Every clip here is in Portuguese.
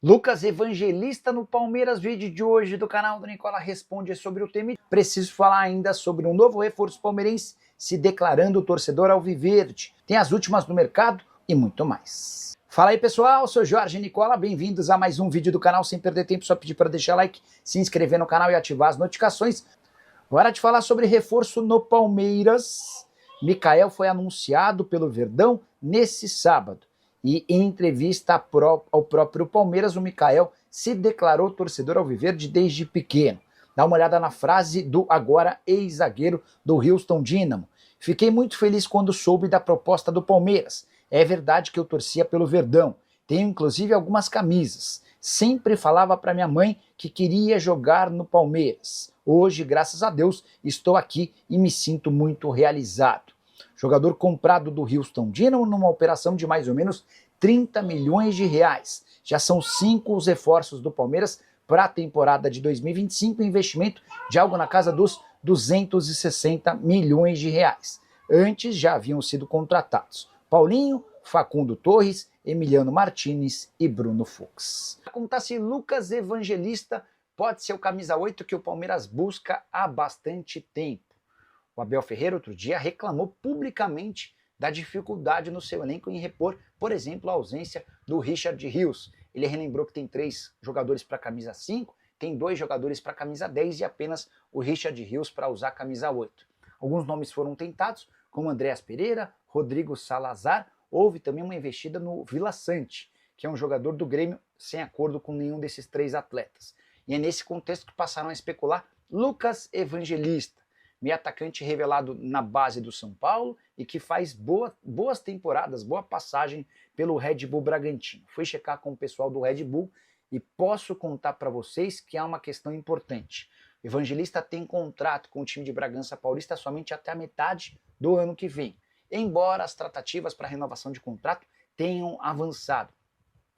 Lucas Evangelista no Palmeiras, vídeo de hoje do canal do Nicola Responde sobre o tema. Preciso falar ainda sobre um novo reforço palmeirense se declarando torcedor alviverde. Tem as últimas do mercado e muito mais. Fala aí pessoal, sou Jorge Nicola, bem-vindos a mais um vídeo do canal. Sem perder tempo, só pedir para deixar like, se inscrever no canal e ativar as notificações. Hora de falar sobre reforço no Palmeiras. Mikael foi anunciado pelo Verdão nesse sábado. E em entrevista ao próprio Palmeiras, o Mikael se declarou torcedor alviverde desde pequeno. Dá uma olhada na frase do agora ex-zagueiro do Houston Dynamo. Fiquei muito feliz quando soube da proposta do Palmeiras. É verdade que eu torcia pelo Verdão. Tenho inclusive algumas camisas. Sempre falava para minha mãe que queria jogar no Palmeiras. Hoje, graças a Deus, estou aqui e me sinto muito realizado. Jogador comprado do Houston Dynamo numa operação de mais ou menos 30 milhões de reais. Já são 5 os reforços do Palmeiras para a temporada de 2025, investimento de algo na casa dos 260 milhões de reais. Antes já haviam sido contratados Paulinho, Facundo Torres, Emiliano Martinez e Bruno Fux. Acontece Lucas Evangelista pode ser o camisa 8 que o Palmeiras busca há bastante tempo. O Abel Ferreira, outro dia, reclamou publicamente da dificuldade no seu elenco em repor, por exemplo, a ausência do Richard Rios. Ele relembrou que tem 3 jogadores para a camisa 5, tem 2 jogadores para a camisa 10 e apenas o Richard Rios para usar a camisa 8. Alguns nomes foram tentados, como Andréas Pereira, Rodrigo Salazar. Houve também uma investida no Vila Sante, que é um jogador do Grêmio sem acordo com nenhum desses 3 atletas. E é nesse contexto que passaram a especular Lucas Evangelista, meio atacante revelado na base do São Paulo e que faz boas temporadas, boa passagem pelo Red Bull Bragantino. Fui checar com o pessoal do Red Bull e posso contar para vocês que há uma questão importante. O Evangelista tem contrato com o time de Bragança Paulista somente até a metade do ano que vem, embora as tratativas para renovação de contrato tenham avançado.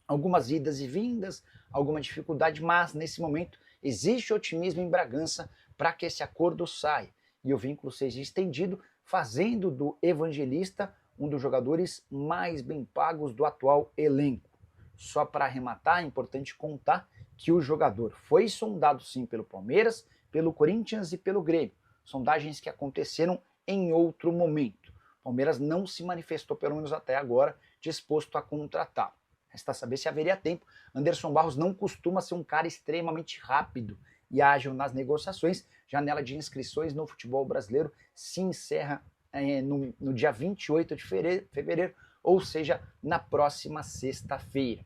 Algumas idas e vindas, alguma dificuldade, mas nesse momento existe otimismo em Bragança para que esse acordo saia e o vínculo seja estendido, fazendo do Evangelista um dos jogadores mais bem pagos do atual elenco. Só para arrematar, é importante contar que o jogador foi sondado sim pelo Palmeiras, pelo Corinthians e pelo Grêmio, sondagens que aconteceram em outro momento. O Palmeiras não se manifestou, pelo menos até agora, disposto a contratá-lo. Resta saber se haveria tempo. Anderson Barros não costuma ser um cara extremamente rápido e ágil nas negociações. Janela de inscrições no futebol brasileiro se encerra no dia 28 de fevereiro, ou seja, na próxima sexta-feira.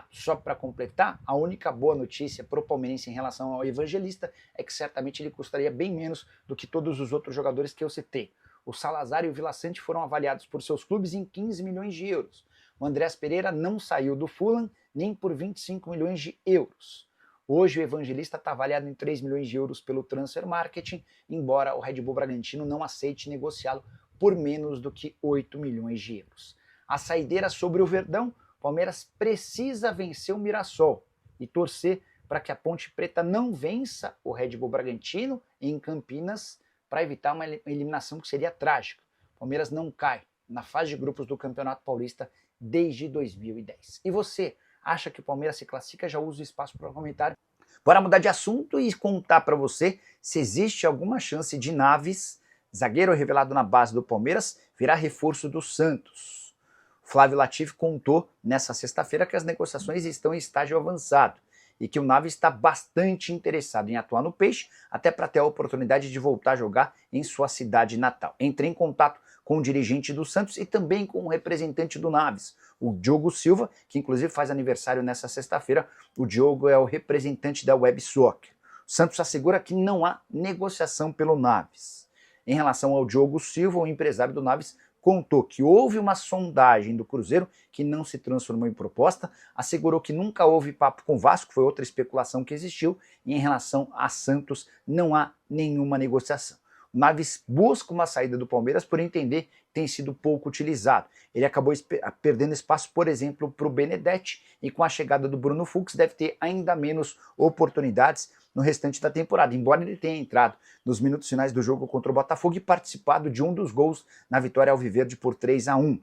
Só para completar, a única boa notícia para o palmeirense em relação ao Evangelista é que certamente ele custaria bem menos do que todos os outros jogadores que eu citei. O Salazar e o Vila Sante foram avaliados por seus clubes em 15 milhões de euros. O Andréas Pereira não saiu do Fulham nem por 25 milhões de euros. Hoje o Evangelista está avaliado em 3 milhões de euros pelo Transfer Marketing, embora o Red Bull Bragantino não aceite negociá-lo por menos do que 8 milhões de euros. A saideira sobre o Verdão, o Palmeiras precisa vencer o Mirassol e torcer para que a Ponte Preta não vença o Red Bull Bragantino em Campinas para evitar uma eliminação que seria trágica. O Palmeiras não cai na fase de grupos do Campeonato Paulista desde 2010. E você acha que o Palmeiras se classifica? Já usa o espaço para comentário. Bora mudar de assunto e contar para você se existe alguma chance de Naves, zagueiro revelado na base do Palmeiras, virar reforço do Santos. Flávio Latifi contou nessa sexta-feira que as negociações estão em estágio avançado e que o Naves está bastante interessado em atuar no Peixe, até para ter a oportunidade de voltar a jogar em sua cidade natal. Entrei em contato com o dirigente do Santos e também com o representante do Naves, o Diogo Silva, que inclusive faz aniversário nessa sexta-feira. O Diogo é o representante da Web Soccer. O Santos assegura que não há negociação pelo Naves. Em relação ao Diogo Silva, o empresário do Naves contou que houve uma sondagem do Cruzeiro que não se transformou em proposta, assegurou que nunca houve papo com o Vasco, foi outra especulação que existiu, e em relação a Santos não há nenhuma negociação. O Naves busca uma saída do Palmeiras por entender que tem sido pouco utilizado. Ele acabou perdendo espaço, por exemplo, para o Benedetti, e com a chegada do Bruno Fux deve ter ainda menos oportunidades no restante da temporada, embora ele tenha entrado nos minutos finais do jogo contra o Botafogo e participado de um dos gols na vitória alviverde por 3-1.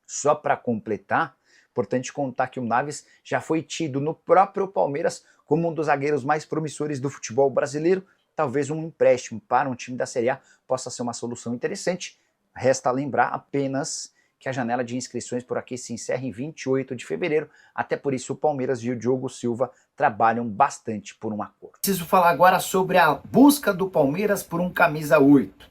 Só para completar, Importante contar que o Naves já foi tido no próprio Palmeiras como um dos zagueiros mais promissores do futebol brasileiro. Talvez um empréstimo para um time da Série A possa ser uma solução interessante. Resta lembrar apenas que a janela de inscrições por aqui se encerra em 28 de fevereiro. Até por isso o Palmeiras e o Diogo Silva trabalham bastante por um acordo. Preciso falar agora sobre a busca do Palmeiras por um camisa 8.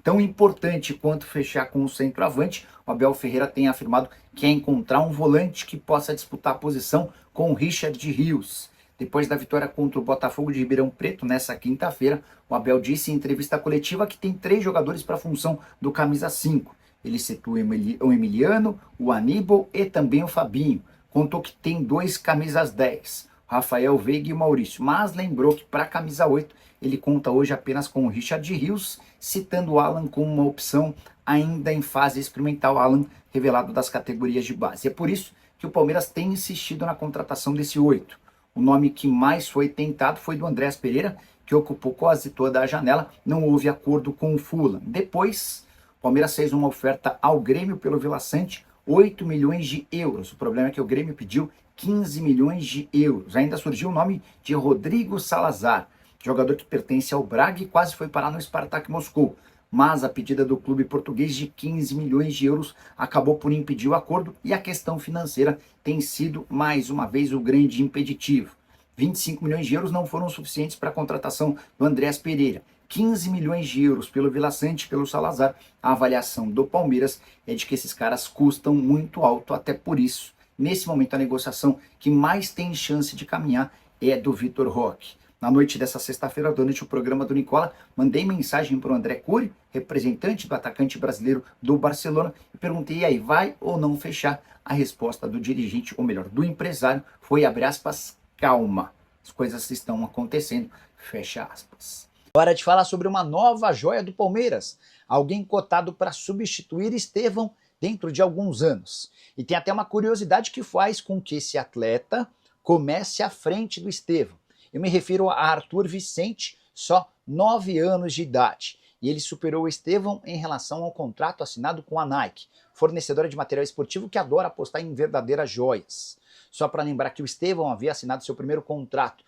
Tão importante quanto fechar com o centroavante, o Abel Ferreira tem afirmado que é encontrar um volante que possa disputar a posição com o Richard Rios. Depois da vitória contra o Botafogo de Ribeirão Preto, nessa quinta-feira, o Abel disse em entrevista coletiva que tem 3 jogadores para a função do camisa 5. Ele citou o Emiliano, o Aníbal e também o Fabinho. Contou que tem 2 camisas 10, o Rafael Veiga e o Maurício, mas lembrou que para a camisa 8 ele conta hoje apenas com o Richard Rios, citando o Alan como uma opção ainda em fase experimental, Alan revelado das categorias de base. É por isso que o Palmeiras tem insistido na contratação desse 8. O nome que mais foi tentado foi do Andrés Pereira, que ocupou quase toda a janela, não houve acordo com o Fulham. Depois, o Palmeiras fez uma oferta ao Grêmio pelo Vila Sante, 8 milhões de euros. O problema é que o Grêmio pediu 15 milhões de euros. Ainda surgiu o nome de Rodrigo Salazar, jogador que pertence ao Braga e quase foi parar no Spartak Moscou. Mas a pedida do clube português de 15 milhões de euros acabou por impedir o acordo e a questão financeira tem sido, mais uma vez, o grande impeditivo. 25 milhões de euros não foram suficientes para a contratação do Andrés Pereira. 15 milhões de euros pelo Vila Sante, pelo Salazar. A avaliação do Palmeiras é de que esses caras custam muito alto, até por isso, nesse momento, a negociação que mais tem chance de caminhar é do Vitor Roque. Na noite dessa sexta-feira, durante o programa do Nicola, mandei mensagem para o André Cury, representante do atacante brasileiro do Barcelona, e perguntei, e aí, vai ou não fechar? A resposta do dirigente, ou melhor, do empresário, foi, abre aspas, calma. As coisas estão acontecendo, fecha aspas. Hora de falar sobre uma nova joia do Palmeiras. Alguém cotado para substituir Estevão dentro de alguns anos. E tem até uma curiosidade que faz com que esse atleta comece à frente do Estevão. Eu me refiro a Arthur Vicente, só 9 anos de idade. E ele superou o Estevão em relação ao contrato assinado com a Nike, fornecedora de material esportivo que adora apostar em verdadeiras joias. Só para lembrar que o Estevão havia assinado seu primeiro contrato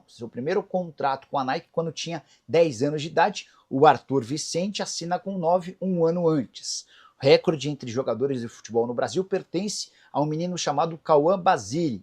seu primeiro contrato com a Nike quando tinha 10 anos de idade. O Arthur Vicente assina com 9, um ano antes. O recorde entre jogadores de futebol no Brasil pertence a um menino chamado Cauã Basile,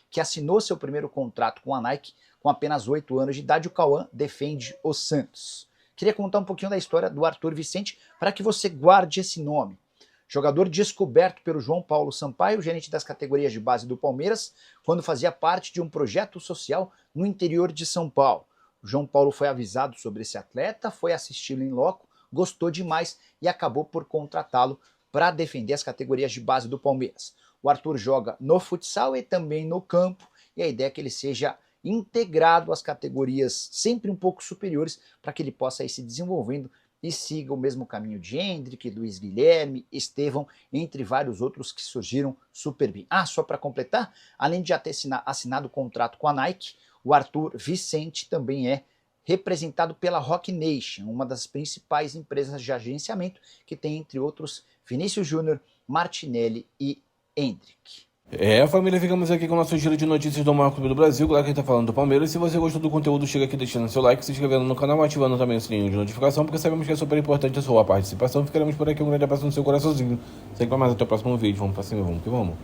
que assinou seu primeiro contrato com a Nike com apenas 8 anos de idade. O Cauã defende o Santos. Queria contar um pouquinho da história do Arthur Vicente para que você guarde esse nome. Jogador descoberto pelo João Paulo Sampaio, gerente das categorias de base do Palmeiras, quando fazia parte de um projeto social no interior de São Paulo. O João Paulo foi avisado sobre esse atleta, foi assisti-lo em loco, gostou demais e acabou por contratá-lo para defender as categorias de base do Palmeiras. O Arthur joga no futsal e também no campo, e a ideia é que ele seja integrado às categorias sempre um pouco superiores para que ele possa ir se desenvolvendo e siga o mesmo caminho de Hendrick, Luiz Guilherme, Estevão, entre vários outros que surgiram super bem. Só para completar, além de já ter assinado o contrato com a Nike, o Arthur Vicente também é representado pela Rock Nation, uma das principais empresas de agenciamento que tem, entre outros, Vinícius Júnior, Martinelli e Hendrick. Família, ficamos aqui com o nosso giro de notícias do maior clube do Brasil. Claro que a gente tá falando do Palmeiras. Se você gostou do conteúdo, chega aqui deixando seu like, se inscrevendo no canal, ativando também o sininho de notificação, porque sabemos que é super importante a sua participação. Ficaremos por aqui, um grande abraço no seu coraçãozinho. Sem mais, até o próximo vídeo. Vamos pra cima, vamos que vamos.